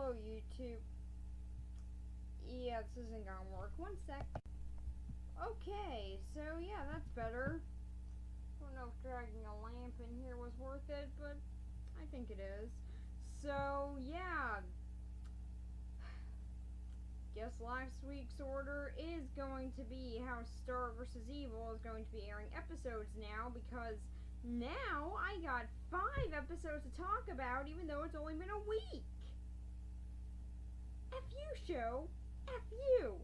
Hello, YouTube. Yeah, this isn't gonna work. One sec. Okay, so yeah, that's better. Don't know if dragging a lamp in here was worth it, but I think it is. So, yeah. Guess last week's order is going to be how Star vs. Evil is going to be airing episodes now, because now I got 5 episodes to talk about, even though it's only been a week. F you, show. F you.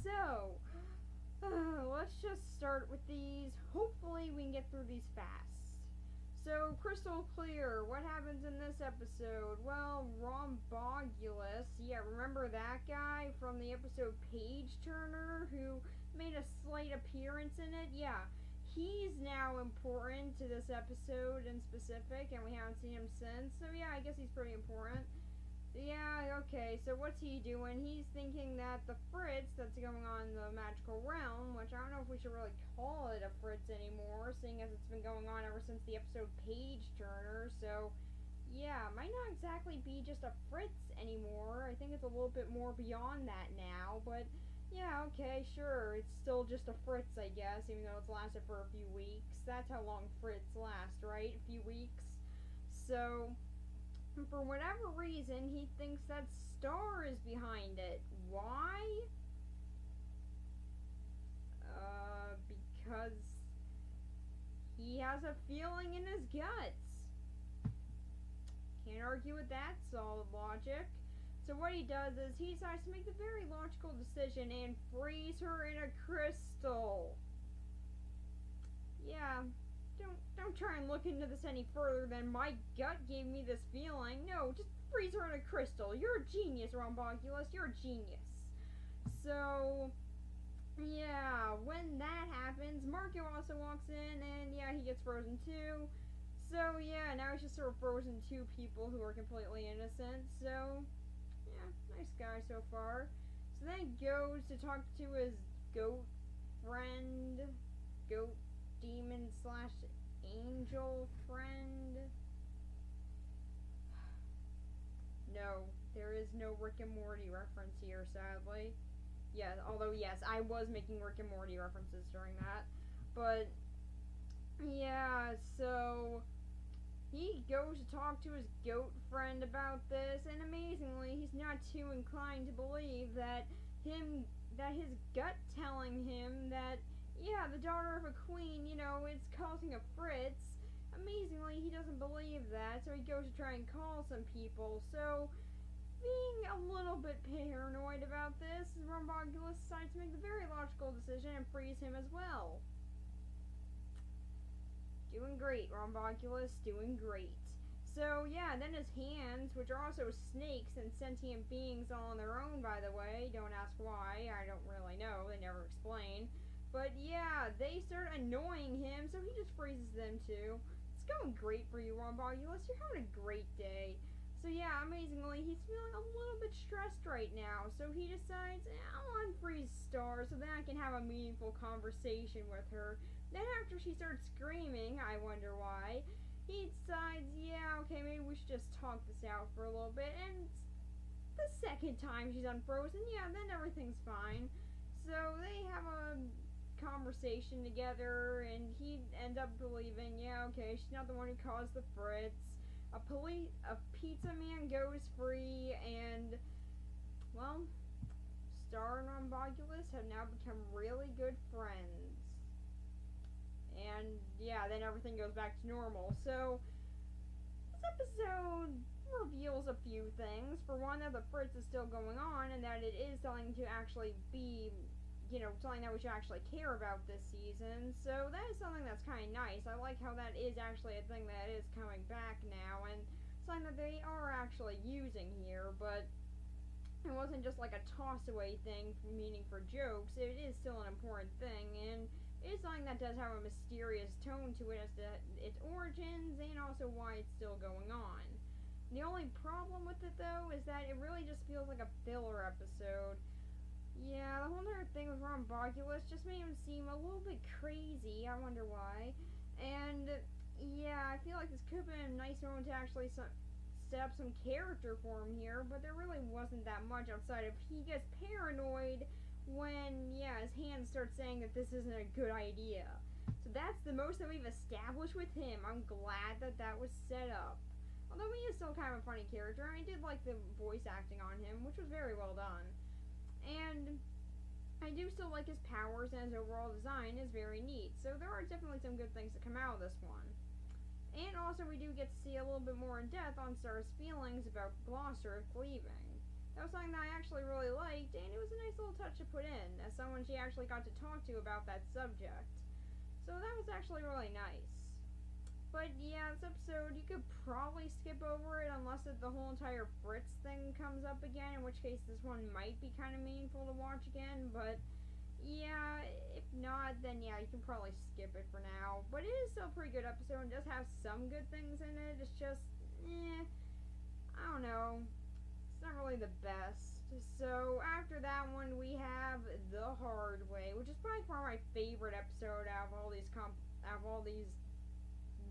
So, let's just start with these. Hopefully we can get through these fast. So, crystal clear. What happens in this episode? Well, Rhombulus. Yeah, remember that guy from the episode Page Turner who made a slight appearance in it? Yeah. He's now important to this episode in specific, and we haven't seen him since. So, yeah, I guess he's pretty important. Yeah, okay, so what's he doing? He's thinking that the Fritz that's going on in the magical realm, which I don't know if we should really call it a Fritz anymore, seeing as it's been going on ever since the episode Page Turner, so yeah, might not exactly be just a Fritz anymore. I think it's a little bit more beyond that now, but yeah, okay, sure, it's still just a Fritz, I guess, even though it's lasted for a few weeks. That's how long Fritz lasts, right? A few weeks. So, for whatever reason, he thinks that Star is behind it. Why? Because he has a feeling in his guts. Can't argue with that solid logic. So what he does is he decides to make the very logical decision and freeze her in a crystal. Yeah. Don't try and look into this any further than my gut gave me this feeling. No, just freeze her in a crystal. You're a genius, Rhombulus. You're a genius. So, yeah, when that happens, Marco also walks in, and yeah, he gets frozen too. So, yeah, now he's just sort of frozen 2 people who are completely innocent. So, yeah, nice guy so far. So then he goes to talk to his goat friend. Goat demon slash angel friend. No, there is no Rick and Morty reference here, sadly. Yeah, although yes, I was making Rick and Morty references during that. But yeah, so he goes to talk to his goat friend about this, and amazingly, he's not too inclined to believe that his gut telling him that yeah, the daughter of a queen, it's causing a Fritz. Amazingly, he doesn't believe that, so he goes to try and call some people. So, being a little bit paranoid about this, Rhombulus decides to make the very logical decision and freeze him as well. Doing great, Rhombulus, doing great. So, yeah, then his hands, which are also snakes and sentient beings all on their own, by the way, don't ask why, I don't really know, they never explain. But yeah, they start annoying him, so he just freezes them too. It's going great for you, Rhombulus. You're having a great day. So yeah, amazingly, he's feeling a little bit stressed right now. So he decides, I'll unfreeze Star so then I can have a meaningful conversation with her. Then after she starts screaming, I wonder why, he decides, yeah, okay, maybe we should just talk this out for a little bit. And the second time she's unfrozen, yeah, then everything's fine. So they have a conversation together, and he ends up believing, yeah, okay, she's not the one who caused the Fritz. A pizza man goes free, and well, Star and Rhombulus have now become really good friends. And yeah, then everything goes back to normal. So this episode reveals a few things. For one, that the Fritz is still going on, and that it is something to actually be something that we should actually care about this season. So that is something that's kind of nice. I like how that is actually a thing that is coming back now, and something that they are actually using here, but it wasn't just like a toss-away thing, meaning for jokes. It is still an important thing, and it is something that does have a mysterious tone to it as to its origins, and also why it's still going on. The only problem with it, though, is that it really just feels like a filler episode. Yeah, the whole entire thing with Rhombulus just made him seem a little bit crazy. I wonder why. And yeah, I feel like this could have been a nice moment to actually set set up some character for him here, but there really wasn't that much outside of he gets paranoid when, yeah, his hands start saying that this isn't a good idea. So that's the most that we've established with him. I'm glad that that was set up. Although he is still kind of a funny character, and I did like the voice acting on him, which was very well done. And I do still like his powers, and his overall design is very neat. So there are definitely some good things that come out of this one. And also we do get to see a little bit more in depth on Star's feelings about Gloucester leaving. That was something that I actually really liked, and it was a nice little touch to put in, as someone she actually got to talk to about that subject. So that was actually really nice. But yeah, this episode, you could probably skip over it unless the whole entire Fritz thing comes up again, in which case this one might be kind of meaningful to watch again, but yeah, if not, then yeah, you can probably skip it for now. But it is still a pretty good episode, and does have some good things in it. It's just, I don't know, it's not really the best. So after that one, we have The Hard Way, which is probably my favorite episode out of all these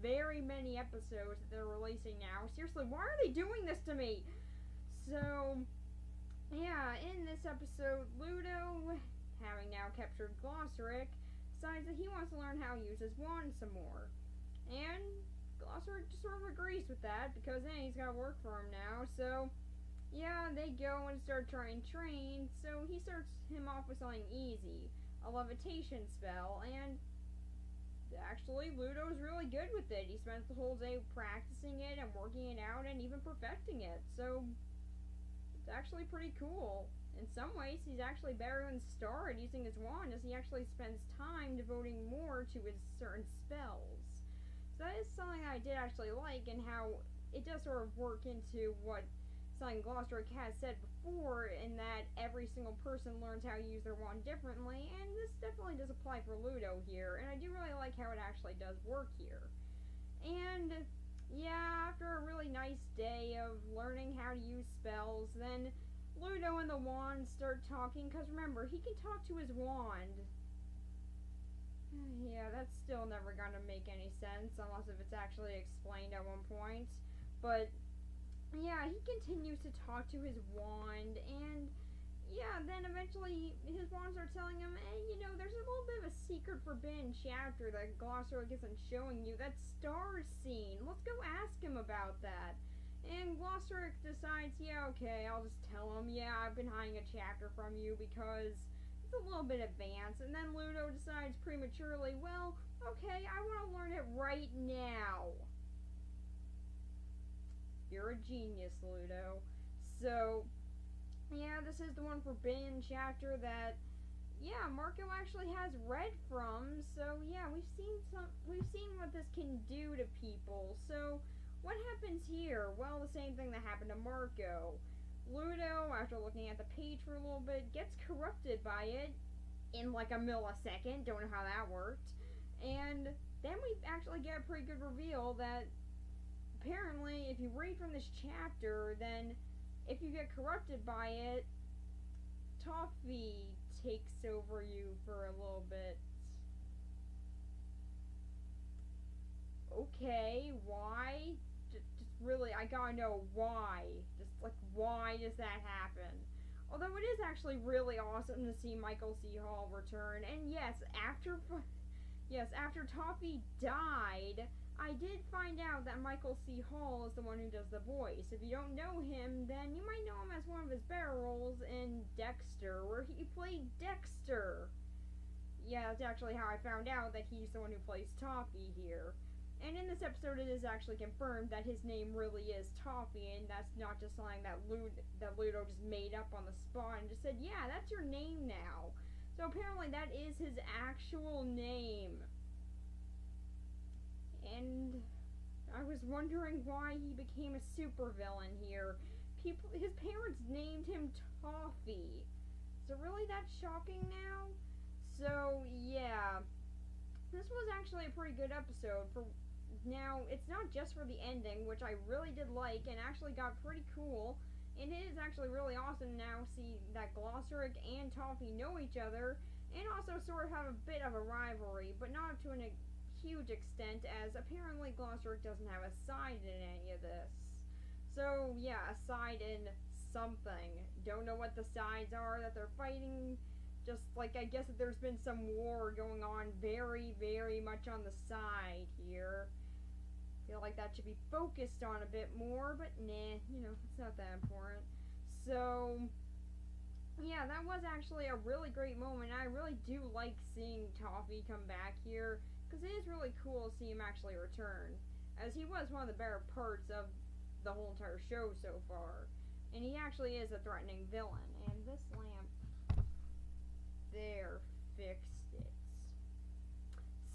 very many episodes that they're releasing now. Seriously, why are they doing this to me? So yeah, in this episode, Ludo, having now captured Gloucester, decides that he wants to learn how to use his wand some more. And Gloucester just sort of agrees with that, because then he's got to work for him now. So yeah, they go and start trying to train. So he starts him off with something easy, a levitation spell, and actually Ludo's really good with it. He spends the whole day practicing it and working it out and even perfecting it. So it's actually pretty cool. In some ways, he's actually better than Star at using his wand, as he actually spends time devoting more to his certain spells. So that is something that I did actually like, and how it does sort of work into what something Gloucester has said before, in that every single person learns how to use their wand differently, and this definitely does apply for Ludo here, and I do really like how it actually does work here. And yeah, after a really nice day of learning how to use spells, then Ludo and the wand start talking, because remember, he can talk to his wand. Yeah, that's still never gonna make any sense, unless if it's actually explained at one point. But yeah, he continues to talk to his wand, and yeah, then eventually his wand starts telling him, hey, you know, there's a little bit of a secret forbidden chapter that Gloucester isn't showing you, that Star scene. Let's go ask him about that. And Gloucester decides, yeah, okay, I'll just tell him, yeah, I've been hiding a chapter from you because it's a little bit advanced. And then Ludo decides prematurely, well, okay, I want to learn it right now. You're a genius, Ludo. So yeah, this is the one forbidden chapter that, yeah, Marco actually has read from. So yeah, we've seen what this can do to people. So what happens here? Well, the same thing that happened to Marco. Ludo, after looking at the page for a little bit, gets corrupted by it in like a millisecond. Don't know how that worked. And then we actually get a pretty good reveal that apparently, if you read from this chapter, then if you get corrupted by it, Toffee takes over you for a little bit. Okay, why? Just really, I gotta know why. Just like, why does that happen? Although it is actually really awesome to see Michael C. Hall return. And yes, after Toffee died, I did find out that Michael C. Hall is the one who does the voice. If you don't know him, then you might know him as one of his better roles in Dexter, where he played Dexter. Yeah, that's actually how I found out that he's the one who plays Toffee here. And in this episode, it is actually confirmed that his name really is Toffee, and that's not just something that Ludo just made up on the spot and just said, yeah, that's your name now. So apparently that is his actual name. And I was wondering why he became a supervillain here. His parents named him Toffee. So really that's shocking now? So yeah, this was actually a pretty good episode. Now, it's not just for the ending, which I really did like and actually got pretty cool. And it is actually really awesome now to see that Gloucester and Toffee know each other, and also sort of have a bit of a rivalry, but not to a huge extent, as apparently Gloucester doesn't have a side in any of this. So, yeah, a side in something. Don't know what the sides are that they're fighting. Just like, I guess that there's been some war going on very, very much on the side here. Feel like that should be focused on a bit more, but nah, it's not that important. So, yeah, that was actually a really great moment. I really do like seeing Toffee come back here, because it is really cool to see him actually return, as he was one of the better parts of the whole entire show so far. And he actually is a threatening villain. And this lamp there fixed it.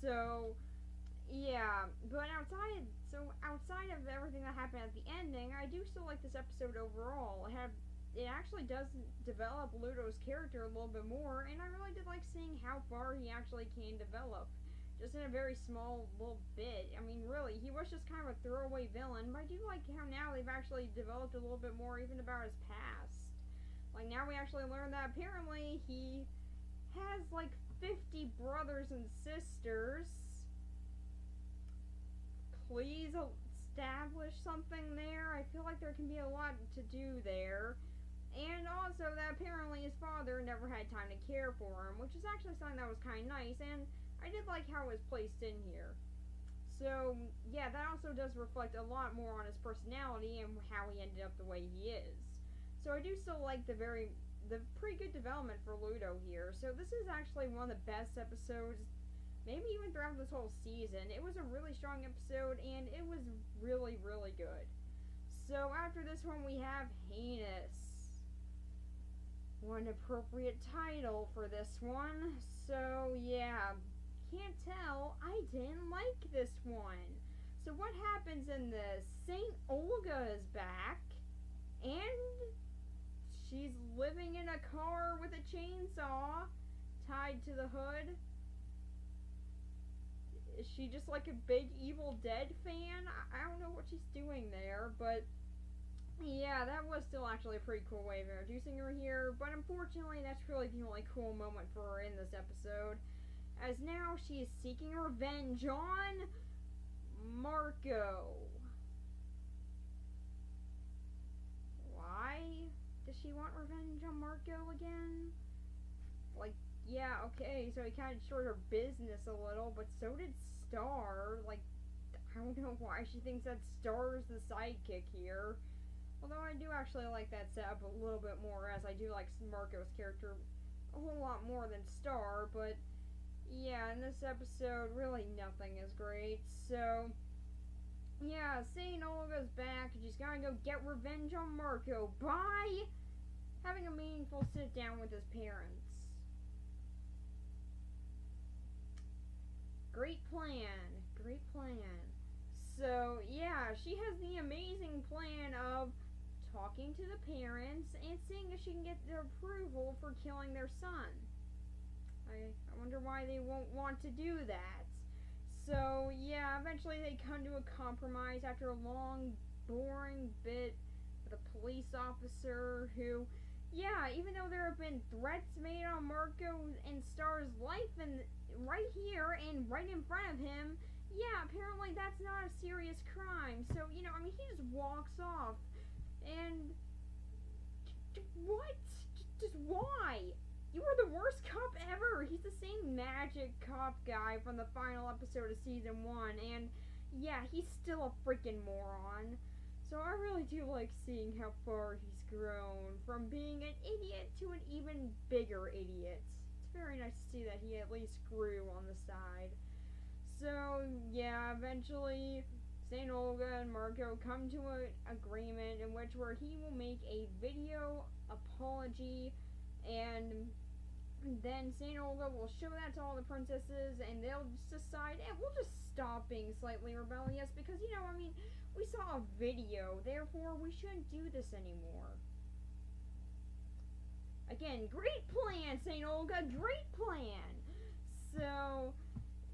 So, yeah, but outside of everything that happened at the ending, I do still like this episode overall. It actually does develop Ludo's character a little bit more, and I really did like seeing how far he actually can develop. Just in a very small little bit. I mean, really, he was just kind of a throwaway villain, but I do like how now they've actually developed a little bit more even about his past. Like, now we actually learn that apparently he has like 50 brothers and sisters. Please establish something there. I feel like there can be a lot to do there. And also that apparently his father never had time to care for him, which is actually something that was kind of nice, and I did like how it was placed in here. So, yeah, that also does reflect a lot more on his personality and how he ended up the way he is. So I do still like the pretty good development for Ludo here. So this is actually one of the best episodes, maybe even throughout this whole season. It was a really strong episode, and it was really, really good. So after this one, we have Heinous. One appropriate title for this one. So, yeah, can't tell, I didn't like this one. So what happens in this? Saint Olga is back, and she's living in a car with a chainsaw tied to the hood. Is she just like a big Evil Dead fan? I don't know what she's doing there, but yeah, that was still actually a pretty cool way of introducing her here, but unfortunately that's really the only cool moment for her in this episode, as now she is seeking revenge on Marco. Why does she want revenge on Marco again? Like, yeah, okay, so he kind of destroyed her business a little, but so did Star. Like, I don't know why she thinks that Star is the sidekick here. Although I do actually like that setup a little bit more, as I do like Marco's character a whole lot more than Star, but yeah, in this episode, really nothing is great. So, yeah, Saint Olga's back, and she's gotta go get revenge on Marco by having a meaningful sit down with his parents. Great plan, great plan. So, yeah, she has the amazing plan of talking to the parents and seeing if she can get their approval for killing their son. I wonder why they won't want to do that. So, yeah, eventually they come to a compromise after a long, boring bit with a police officer who, yeah, even though there have been threats made on Marco and Star's life and right here and right in front of him, yeah, apparently that's not a serious crime. So, he just walks off. And what? Just why? You were the worst cop ever. He's the same magic cop guy from the final episode of season 1, and yeah, he's still a freaking moron. So I really do like seeing how far he's grown from being an idiot to an even bigger idiot. It's very nice to see that he at least grew on the side. So yeah, eventually Saint Olga and Marco come to an agreement in which where he will make a video apology, and then Saint Olga will show that to all the princesses, and they'll just decide, we'll just stop being slightly rebellious because, we saw a video, therefore we shouldn't do this anymore. Again, great plan, Saint Olga, great plan! So,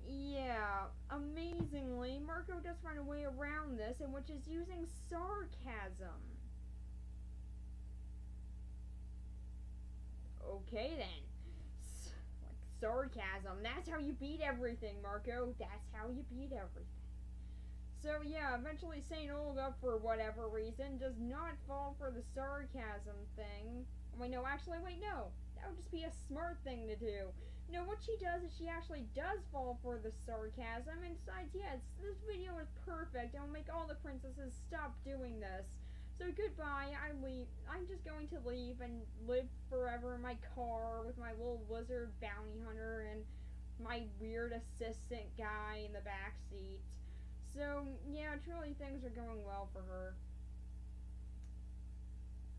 yeah, amazingly, Marco does find a way around this, and which is using sarcasm. Okay then. Like sarcasm, that's how you beat everything, Marco. That's how you beat everything. So yeah, eventually Saint Olga, for whatever reason, does not fall for the sarcasm thing. Wait, no, actually, wait, no. That would just be a smart thing to do. No, what she does is she actually does fall for the sarcasm, and decides, yes, this video is perfect, I'll make all the princesses stop doing this. So goodbye, I leave. I'm just going to leave and live forever in my car with my little lizard bounty hunter and my weird assistant guy in the back seat. So, yeah, truly things are going well for her.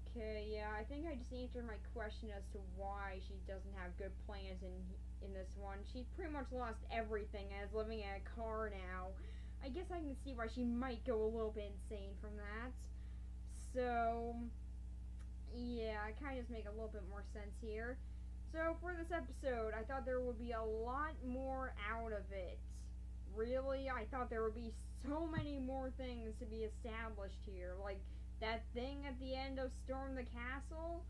Okay, yeah, I think I just answered my question as to why she doesn't have good plans in this one. She pretty much lost everything and is living in a car now. I guess I can see why she might go a little bit insane from that. So, yeah, it kind of just make a little bit more sense here. So, for this episode, I thought there would be a lot more out of it. Really, I thought there would be so many more things to be established here. Like, that thing at the end of Storm the Castle,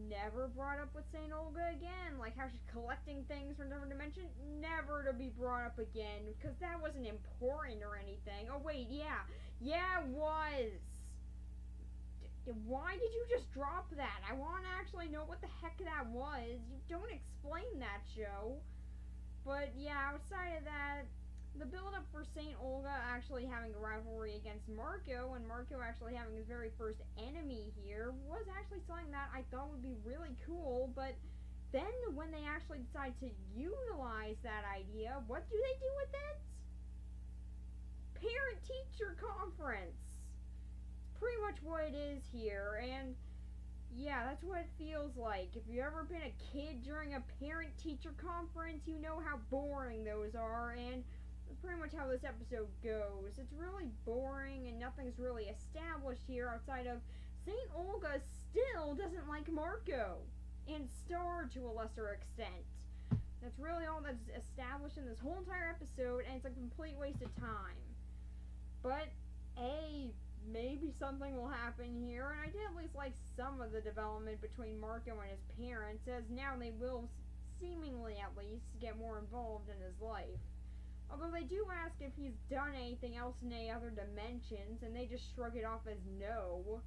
never brought up with St. Olga again. Like how she's collecting things from another dimension, never to be brought up again, because that wasn't important or anything. Oh wait, yeah, it was. Why did you just drop that? I want to actually know what the heck that was. You don't explain that, show. But yeah, outside of that, the build-up for St. Olga actually having a rivalry against Marco, and Marco actually having his very first enemy here, was actually something that I thought would be really cool, but then when they actually decide to utilize that idea, what do they do with it? Parent-teacher conference! It's pretty much what it is here, and yeah, that's what it feels like. If you've ever been a kid during a parent-teacher conference, you know how boring those are, and pretty much how this episode goes. It's really boring and nothing's really established here outside of St. Olga still doesn't like Marco, and Star to a lesser extent. That's really all that's established in this whole entire episode, and it's a complete waste of time. But, maybe something will happen here, and I did at least like some of the development between Marco and his parents, as now they will seemingly at least get more involved in his life. Although they do ask if he's done anything else in any other dimensions, and they just shrug it off as no.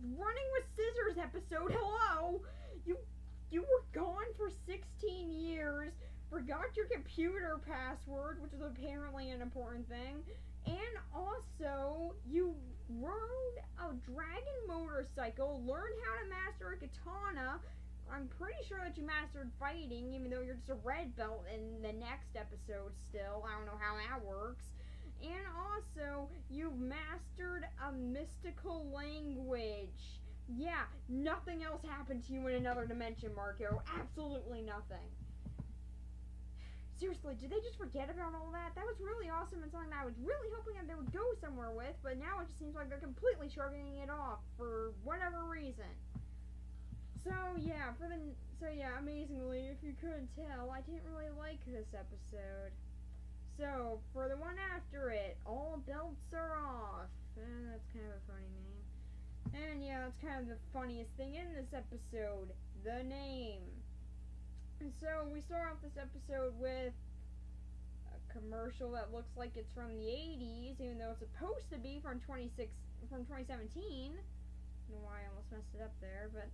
Running with Scissors episode, hello! You were gone for 16 years, forgot your computer password, which is apparently an important thing, and also, you rode a dragon motorcycle, learned how to master a katana. I'm pretty sure that you mastered fighting, even though you're just a red belt in the next episode still. I don't know how that works. And also, you've mastered a mystical language. Yeah, nothing else happened to you in another dimension, Marco. Absolutely nothing. Seriously, did they just forget about all that? That was really awesome and something that I was really hoping that they would go somewhere with, but now it just seems like they're completely shrugging it off for whatever reason. So yeah, amazingly, if you couldn't tell, I didn't really like this episode. So, for the one after it, All Belts Are Off. That's kind of a funny name. And yeah, that's kind of the funniest thing in this episode, the name. And so, we start off this episode with a commercial that looks like it's from the 80s, even though it's supposed to be from 2017. I don't know why I almost messed it up there, but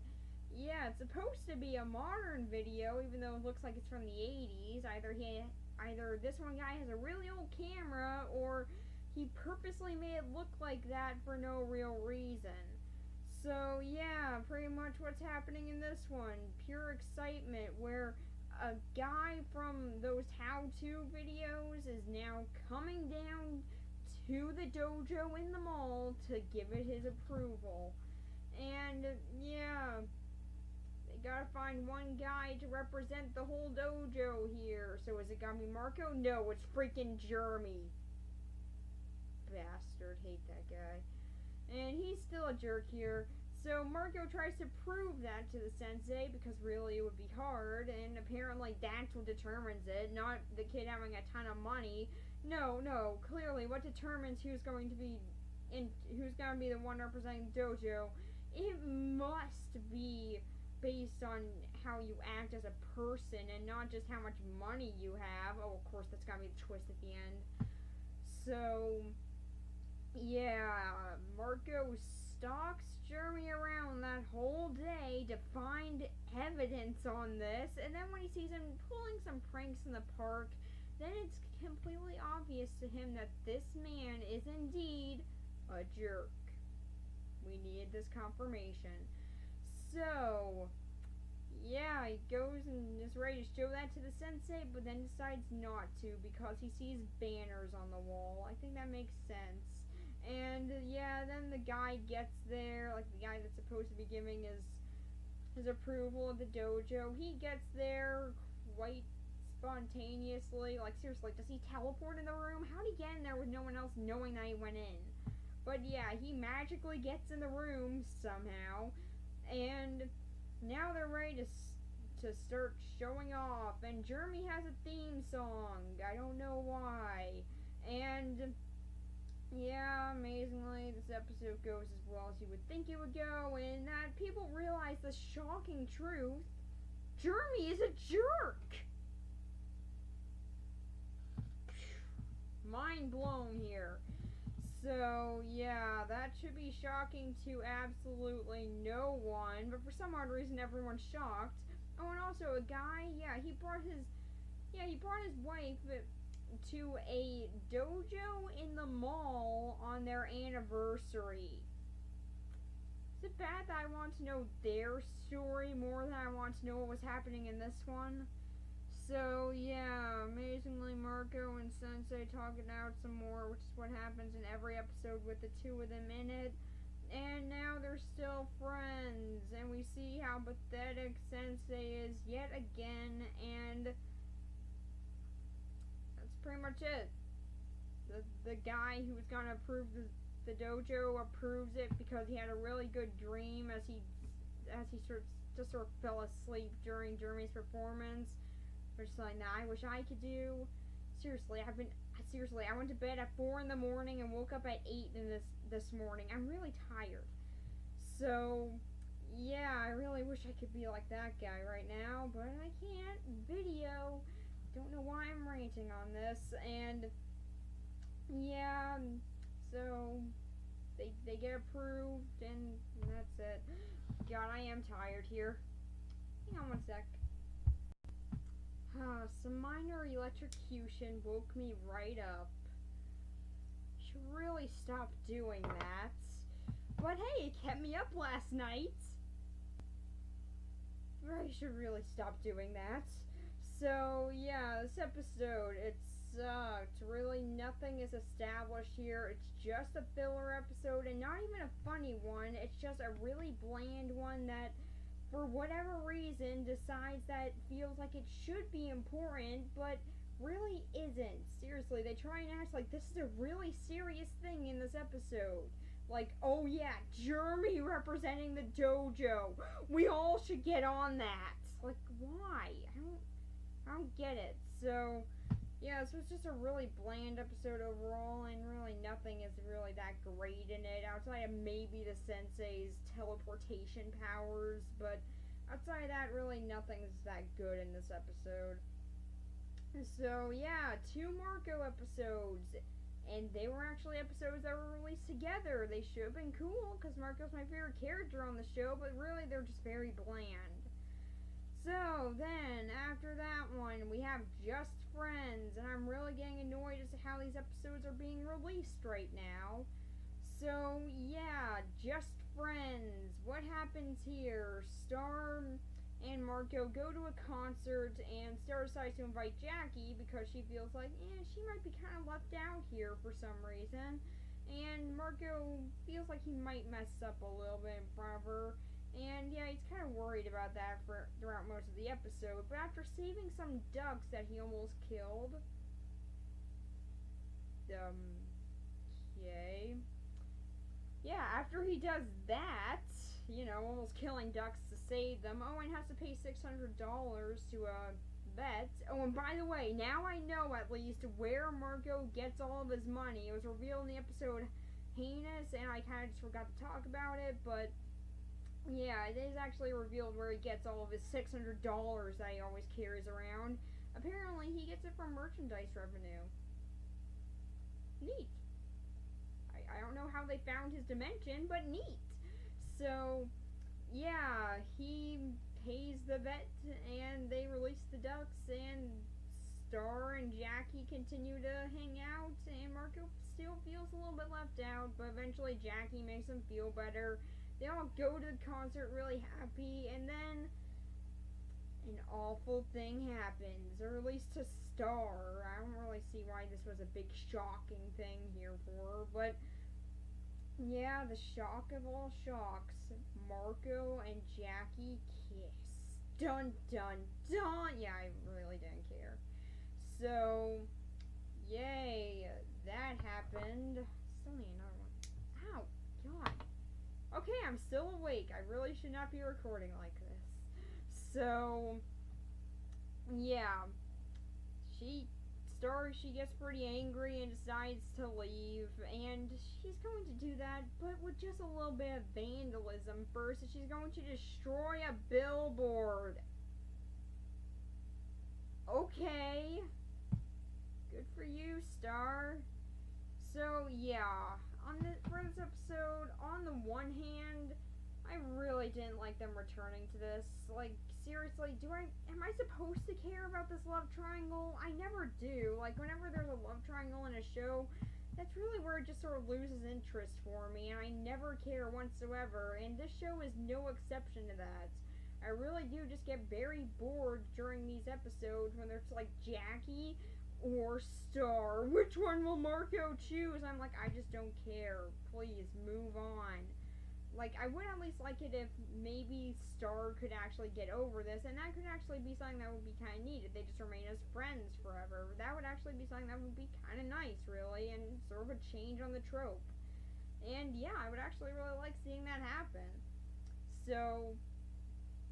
yeah, it's supposed to be a modern video, even though it looks like it's from the 80s. Either this one guy has a really old camera, or he purposely made it look like that for no real reason. So yeah, pretty much what's happening in this one. Pure excitement, where a guy from those how-to videos is now coming down to the dojo in the mall to give it his approval. And yeah, gotta find one guy to represent the whole dojo here. So is it gonna be Marco? No, it's freaking Jeremy. Bastard, hate that guy. And he's still a jerk here. So Marco tries to prove that to the sensei, because really it would be hard, and apparently that's what determines it, not the kid having a ton of money. No, clearly what determines who's going to be the one representing the dojo, it must be based on how you act as a person and not just how much money you have. Oh, of course, that's gotta be the twist at the end. So, yeah, Marco stalks Jeremy around that whole day to find evidence on this, and then when he sees him pulling some pranks in the park, then it's completely obvious to him that this man is indeed a jerk. We needed this confirmation. So, yeah, he goes and is ready to show that to the sensei, but then decides not to because he sees banners on the wall. I think that makes sense. And yeah, then the guy gets there, like the guy that's supposed to be giving his approval of the dojo. He gets there quite spontaneously. Like, seriously, does he teleport in the room? How'd he get in there with no one else knowing that he went in? But yeah, he magically gets in the room somehow, and now they're ready to start showing off. And Jeremy has a theme song. I don't know why. And yeah, amazingly, this episode goes as well as you would think it would go, in that people realize the shocking truth: Jeremy is a jerk! Mind blown here. So, yeah, that should be shocking to absolutely no one, but for some odd reason everyone's shocked. Oh, and also a guy, he brought his wife to a dojo in the mall on their anniversary. Is it bad that I want to know their story more than I want to know what was happening in this one? So, yeah, amazingly, Marco and Sensei talk it out some more, which is what happens in every episode with the two of them in it. And now they're still friends, and we see how pathetic Sensei is yet again, and that's pretty much it. The guy who was gonna approve the dojo approves it because he had a really good dream as he sort of fell asleep during Jeremy's performance. Which is like, nah, I wish I could do. Seriously, I went to bed at 4 in the morning and woke up at 8 this morning. I'm really tired. So, yeah, I really wish I could be like that guy right now, but I can't. Video. Don't know why I'm ranting on this. And, yeah, so they get approved, and that's it. God, I am tired here. Hang on one sec. Some minor electrocution woke me right up. Should really stop doing that. But hey, it kept me up last night. I should really stop doing that. So, yeah, this episode, it sucked. Really, nothing is established here. It's just a filler episode, and not even a funny one. It's just a really bland one that, for whatever reason, decides that it feels like it should be important, but really isn't. Seriously, they try and act like this is a really serious thing in this episode. Like, oh yeah, Jeremy representing the dojo. We all should get on that. Like, why? I don't get it. So, yeah, so it's just a really bland episode overall, and really nothing is really that great in it, outside of maybe the sensei's teleportation powers, but outside of that, really nothing's that good in this episode. So, yeah, 2 Marco episodes, and they were actually episodes that were released together. They should have been cool, because Marco's my favorite character on the show, but really they're just very bland. So, then, after that one, we have Just Friends, and I'm really getting annoyed as to how these episodes are being released right now. So, yeah, Just Friends. What happens here? Star and Marco go to a concert, and Star decides to invite Jackie because she feels like, she might be kind of left out here for some reason. And Marco feels like he might mess up a little bit in front of her. And yeah, he's kind of worried about that throughout most of the episode. But after saving some ducks that he almost killed, okay. Yeah, after he does that, almost killing ducks to save them, Owen has to pay $600 to a vet. Oh, and by the way, now I know at least where Marco gets all of his money. It was revealed in the episode Heinous, and I kind of just forgot to talk about it, but Yeah, it is actually revealed where he gets all of his $600 that he always carries around. Apparently, he gets it from merchandise revenue. Neat. I don't know how they found his dimension, but neat. So, yeah, he pays the vet and they release the ducks, and Star and Jackie continue to hang out, and Marco still feels a little bit left out, but eventually Jackie makes him feel better. They all go to the concert really happy, and then an awful thing happens, or at least to Star. I don't really see why this was a big shocking thing here for her, but yeah, the shock of all shocks. Marco and Jackie kiss. Dun dun dun! Yeah, I really didn't care. So, yay, that happened. Still need another one. Ow, God. Okay, I'm still awake. I really should not be recording like this. So, yeah, she gets pretty angry and decides to leave, and she's going to do that, but with just a little bit of vandalism first. And she's going to destroy a billboard. Okay, good for you, Star. So yeah, for this episode, on the one hand, I really didn't like them returning to this. Like, seriously, am I supposed to care about this love triangle? I never do. Like, whenever there's a love triangle in a show, that's really where it just sort of loses interest for me, and I never care whatsoever, and this show is no exception to that. I really do just get very bored during these episodes when there's like Jackie or Star. Which one will Marco choose? I'm like, I just don't care. Please, move on. Like, I would at least like it if maybe Star could actually get over this, and that could actually be something that would be kind of neat if they just remain as friends forever. That would actually be something that would be kind of nice, really, and sort of a change on the trope. And yeah, I would actually really like seeing that happen. So,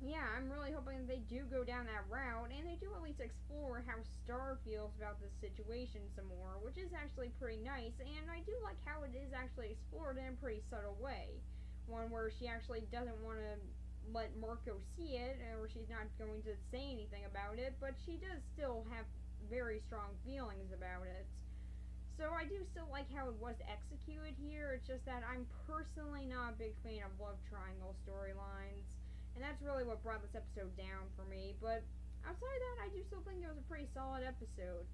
yeah, I'm really hoping they do go down that route, and they do at least explore how Star feels about this situation some more, which is actually pretty nice, and I do like how it is actually explored in a pretty subtle way. One where she actually doesn't want to let Marco see it, or she's not going to say anything about it, but she does still have very strong feelings about it. So I do still like how it was executed here. It's just that I'm personally not a big fan of love triangle storylines, and that's really what brought this episode down for me. But outside of that, I do still think it was a pretty solid episode.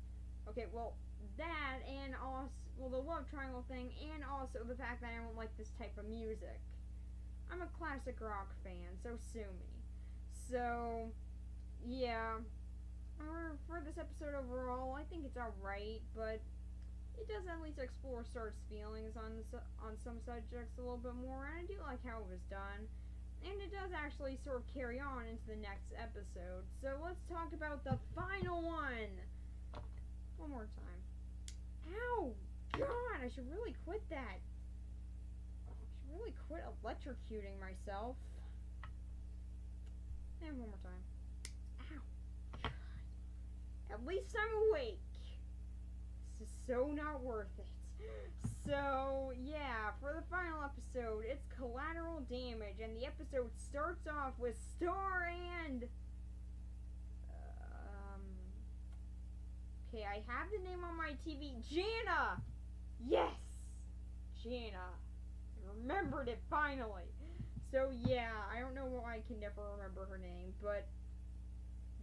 Okay, well, that, and also, well, the love triangle thing, and also the fact that I don't like this type of music. I'm a classic rock fan, so sue me. So, yeah, for this episode overall, I think it's alright, but it does at least explore Star's feelings on some subjects a little bit more, and I do like how it was done. And it does actually sort of carry on into the next episode. So let's talk about the final one. One more time. Ow! God, I should really quit that. Really quit electrocuting myself. And one more time. Ow. God. At least I'm awake. This is so not worth it. So, yeah, for the final episode, it's Collateral Damage, and the episode starts off with Star and... Okay, I have the name on my TV. Jana! Yes! Jana. Remembered it finally. So yeah, I don't know why I can never remember her name, but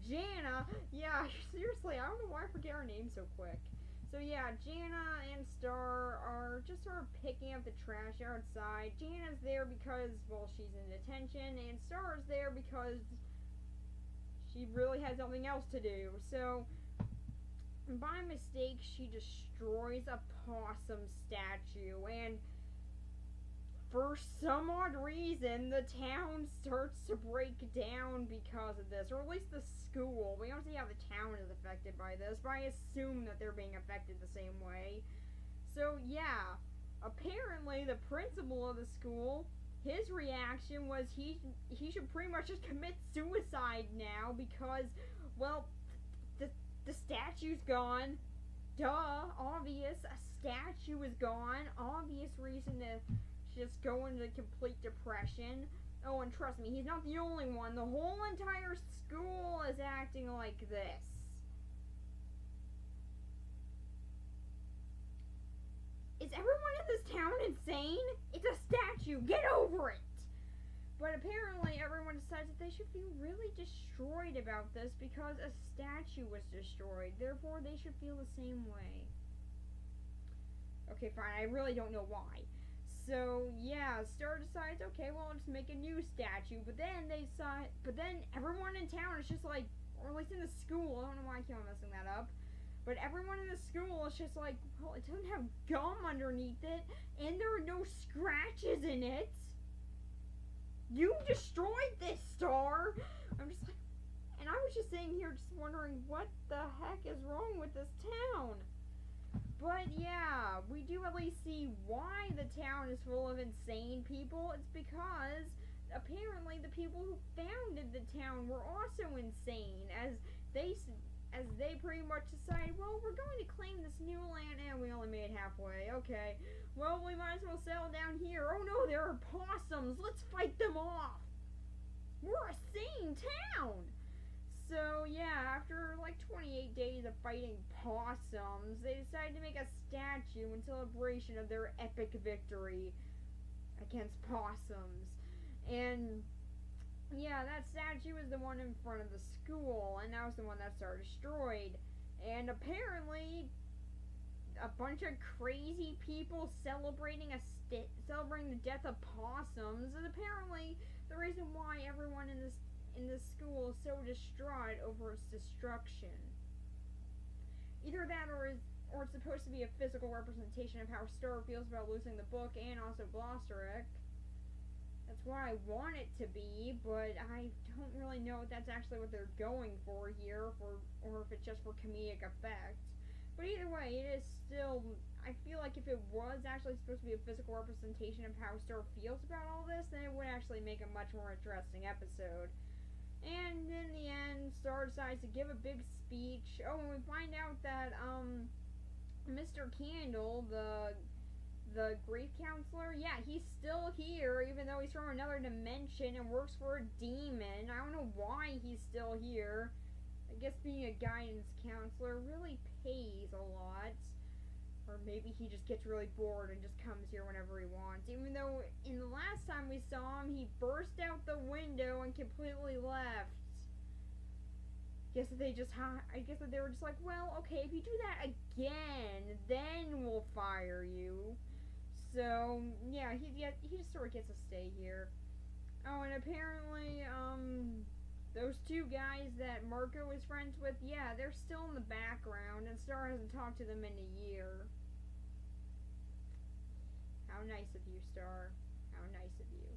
Jana, yeah, seriously, I don't know why I forget her name so quick. So yeah, Jana and Star are just sort of picking up the trash outside. Jana's there because, well, she's in detention, and Star's there because she really has something else to do. So by mistake, she destroys a possum statue, and for some odd reason, the town starts to break down because of this, or at least the school. We don't see how the town is affected by this, but I assume that they're being affected the same way. So yeah, apparently the principal of the school, his reaction was he should pretty much just commit suicide now because, well, the statue's gone. Duh, obvious. A statue is gone. Obvious reason to just go into complete depression. Oh, and trust me, he's not the only one. The whole entire school is acting like this. Is everyone in this town insane? It's a statue. Get over it. But apparently everyone decides that they should feel really destroyed about this because a statue was destroyed. Therefore, they should feel the same way. Okay, fine. I really don't know why. So, yeah, Star decides, okay, well, let's make a new statue. But then everyone in town is just like, or at least in the school, I don't know why I keep on messing that up. But everyone in the school is just like, well, it doesn't have gum underneath it, and there are no scratches in it. You destroyed this, Star! I'm just like, and I was just sitting here just wondering what the heck is wrong with this town. But yeah, we do at least see why the town is full of insane people. It's because apparently the people who founded the town were also insane, as they pretty much decide, well, we're going to claim this new land, and we only made halfway. Okay, well, we might as well settle down here. Oh no, there are possums. Let's fight them off. We're a sane town. So, yeah, after like 28 days of fighting possums, they decided to make a statue in celebration of their epic victory against possums. And, yeah, that statue is the one in front of the school, and that was the one that Star destroyed. And apparently, a bunch of crazy people celebrating the death of possums is apparently the reason why everyone in this school is so distraught over its destruction. Either that or it's supposed to be a physical representation of how Star feels about losing the book and also Glosseric. That's what I want it to be, but I don't really know if that's actually what they're going for here, or if it's just for comedic effect. But either way, it is still, I feel like if it was actually supposed to be a physical representation of how Star feels about all this, then it would actually make a much more interesting episode. And in the end, Star decides to give a big speech. Oh, and we find out that Mr. Candle, the grief counselor, yeah, he's still here, even though he's from another dimension and works for a demon. I don't know why he's still here. I guess being a guidance counselor really pays a lot. Or maybe he just gets really bored and just comes here whenever he wants. Even though in the last time we saw him, he burst out the window and completely left. I guess that they were just like, well, okay, if you do that again, then we'll fire you. So, yeah, he just sort of gets to stay here. Oh, and apparently, those two guys that Marco was friends with, yeah, they're still in the background, and Star hasn't talked to them in a year. How nice of you, Star. How nice of you.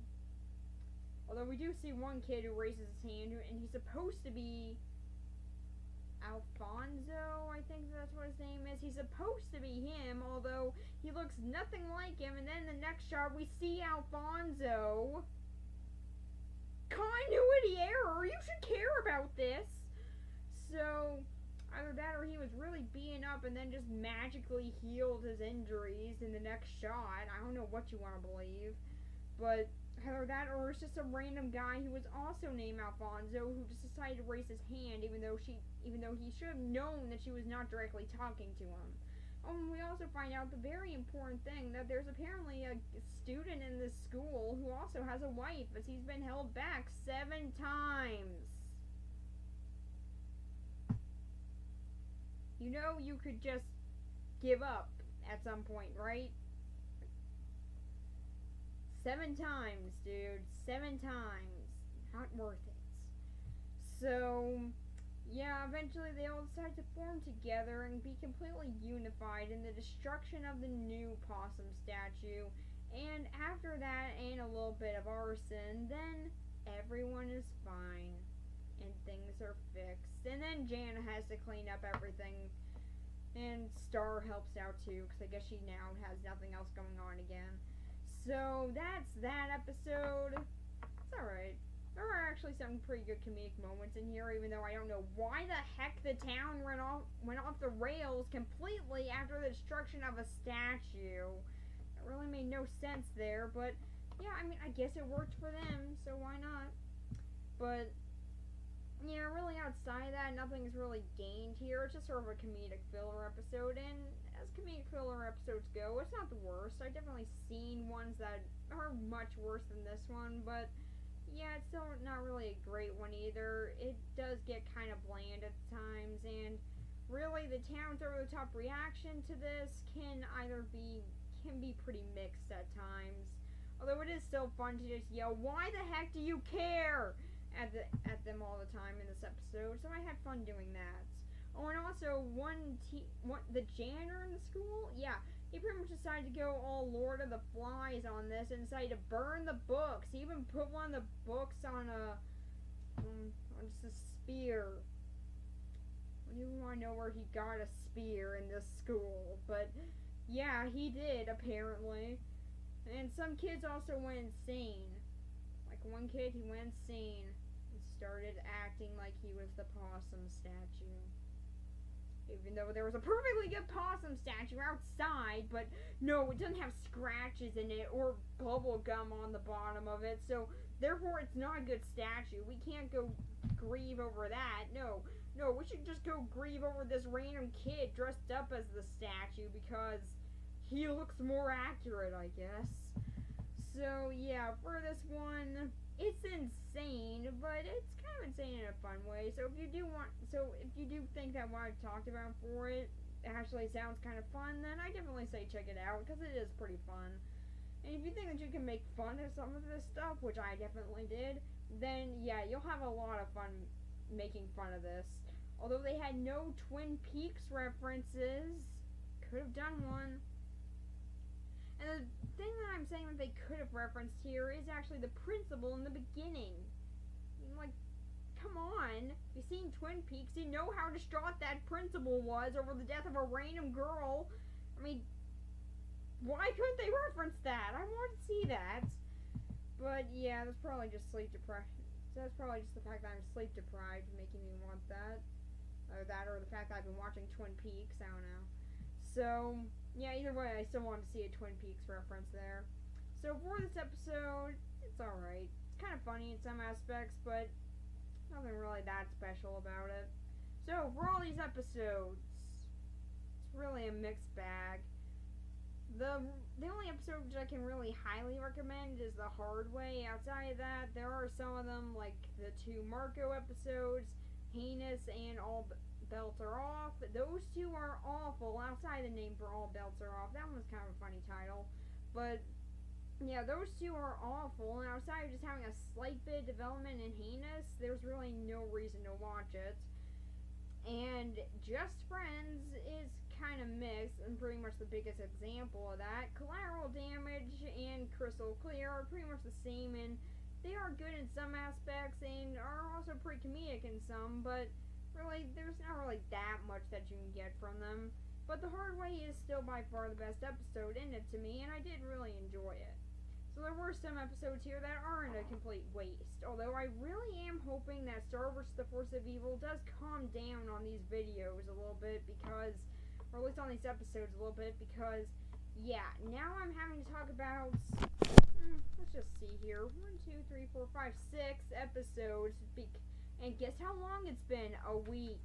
Although we do see one kid who raises his hand, and he's supposed to be Alfonso, I think that's what his name is. He's supposed to be him, although he looks nothing like him, and then the next shot we see Alfonso. Continuity error! You should care about this! So, either that or he was really beaten up and then just magically healed his injuries in the next shot. I don't know what you want to believe. But either that or it's just a random guy who was also named Alfonso who just decided to raise his hand even though he should have known that she was not directly talking to him. We also find out the very important thing that there's apparently a student in this school who also has a wife, as he's been held back 7 times. You know you could just give up at some point, right? 7 times, dude. 7 times. Not worth it. So, yeah, eventually they all decide to form together and be completely unified in the destruction of the new possum statue. And after that, and a little bit of arson, then everyone is fine. And things are fixed. And then Jana has to clean up everything. And Star helps out too, because I guess she now has nothing else going on again. So, that's that episode. It's alright. There are actually some pretty good comedic moments in here, even though I don't know why the heck the town went off the rails completely after the destruction of a statue. It really made no sense there, but yeah, I mean, I guess it worked for them, so why not? But yeah, really outside of that, nothing's really gained here. It's just sort of a comedic filler episode, and as comedic filler episodes go, it's not the worst. I've definitely seen ones that are much worse than this one, but yeah, it's still not really a great one either. It does get kind of bland at times, and really the town's over the top reaction to this can be pretty mixed at times. Although it is still fun to just yell, "Why the heck do you care?" at them all the time in this episode. So I had fun doing that. Oh, and also the janitor in the school, yeah, he pretty much decided to go all Lord of the Flies on this and decided to burn the books. He even put one of the books on just a spear. I don't even want to know where he got a spear in this school, but yeah, he did apparently. And some kids also went insane. Like one kid, he went insane and started acting like he was the possum statue. Even though there was a perfectly good possum statue outside, but no, it doesn't have scratches in it or bubble gum on the bottom of it, so therefore it's not a good statue. We can't go grieve over that. No, we should just go grieve over this random kid dressed up as the statue because he looks more accurate, I guess. So yeah, for this one, it's insane, but it's kind of insane in a fun way. So if you do think that what I've talked about for it actually sounds kind of fun, then I definitely say check it out because it is pretty fun. And if you think that you can make fun of some of this stuff, which I definitely did, then yeah, you'll have a lot of fun making fun of this. Although they had no Twin Peaks references, could have done one. And the thing that I'm saying that they could have referenced here is actually the principal in the beginning. I mean, like, come on. You've seen Twin Peaks. You know how distraught that principal was over the death of a random girl. I mean, why couldn't they reference that? I want to see that. But yeah, that's probably just sleep deprived. So that's probably just the fact that I'm sleep deprived making me want that. Or the fact that I've been watching Twin Peaks. I don't know. So yeah, either way, I still want to see a Twin Peaks reference there. So for this episode, it's alright. It's kind of funny in some aspects, but nothing really that special about it. So for all these episodes, it's really a mixed bag. The only episode which I can really highly recommend is The Hard Way. Outside of that, there are some of them, like the 2 Marco episodes, Heinous and All Belts Are Off. Those 2 are awful. Outside the name for All Belts Are Off, that one's kind of a funny title. But yeah, those 2 are awful. And outside of just having a slight bit of development in Heinous, there's really no reason to watch it. And Just Friends is kind of mixed, and pretty much the biggest example of that. Collateral Damage and Crystal Clear are pretty much the same, and they are good in some aspects and are also pretty comedic in some, but really, there's not really that much that you can get from them. But The Hard Way is still by far the best episode in it to me, and I did really enjoy it. So there were some episodes here that aren't a complete waste, although I really am hoping that Star vs. the Force of Evil does calm down on these videos a little bit because, or at least on these episodes a little bit, because, yeah, now I'm having to talk about, let's just see here, 1, 2, 3, 4, 5, 6 episodes, and guess how long it's been? A week.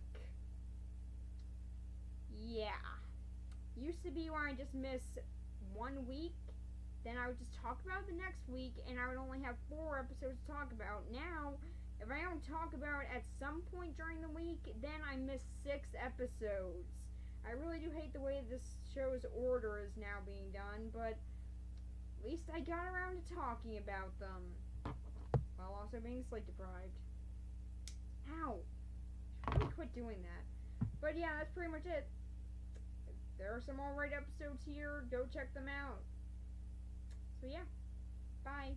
Yeah. Used to be where I just miss 1 week, then I would just talk about the next week, and I would only have 4 episodes to talk about. Now, if I don't talk about it at some point during the week, then I miss 6 episodes. I really do hate the way this show's order is now being done, but at least I got around to talking about them, while also being sleep deprived. Ow! I should really quit doing that. But yeah, that's pretty much it. There are some alright episodes here. Go check them out. So yeah, bye.